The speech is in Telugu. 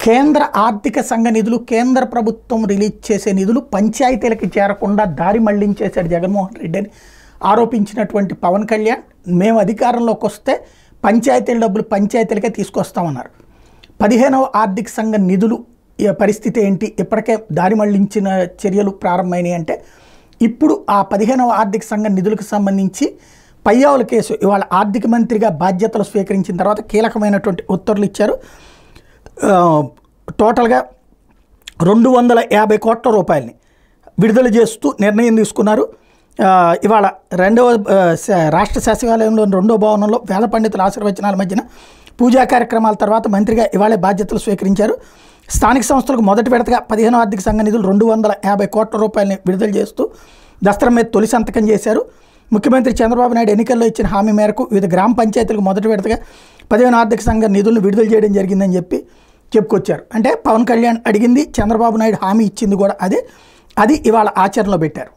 కేంద్ర ఆర్థిక సంఘ నిధులు కేంద్ర ప్రభుత్వం రిలీజ్ చేసే నిధులు పంచాయతీలకు చేరకుండా దారి మళ్లించేశాడు జగన్మోహన్ రెడ్డి అని ఆరోపించినటువంటి పవన్ కళ్యాణ్, మేము అధికారంలోకి వస్తే పంచాయతీల డబ్బులు పంచాయతీలకే తీసుకొస్తామన్నారు. 15వ ఆర్థిక సంఘ నిధులు పరిస్థితి ఏంటి? ఇప్పటికే దారి మళ్లించిన చర్యలు ప్రారంభమైనాయి అంటే ఇప్పుడు ఆ 15వ ఆర్థిక సంఘ నిధులకు సంబంధించి పయ్యావుల కేసు ఇవాళ ఆర్థిక మంత్రిగా బాధ్యతలు స్వీకరించిన తర్వాత కీలకమైనటువంటి ఉత్తర్వులు ఇచ్చారు. టోటల్గా 250 కోట్ల రూపాయలని విడుదల చేస్తూ నిర్ణయం తీసుకున్నారు. ఇవాళ రాష్ట్ర సచివాలయంలోని 2వ భవనంలో వేద పండితుల ఆశీర్వచనాల మధ్యన పూజా కార్యక్రమాల తర్వాత మంత్రిగా ఇవాళే బాధ్యతలు స్వీకరించారు. స్థానిక సంస్థలకు మొదటి విడతగా 15వ ఆర్థిక సంఘ నిధులు 250 కోట్ల రూపాయలని విడుదల చేస్తూ దస్త్రం మీద తొలి సంతకం చేశారు. ముఖ్యమంత్రి చంద్రబాబు నాయుడు ఎన్నికల్లో ఇచ్చిన హామీ మేరకు వివిధ గ్రామ పంచాయతీలకు మొదటి విడతగా 15వ ఆర్థిక సంఘ నిధులను విడుదల చేయడం జరిగిందని చెప్పుకొచ్చారు. అంటే పవన్ కళ్యాణ్ అడిగింది, చంద్రబాబు నాయుడు హామీ ఇచ్చింది కూడా అది ఇవాళ ఆచరణలో పెట్టారు.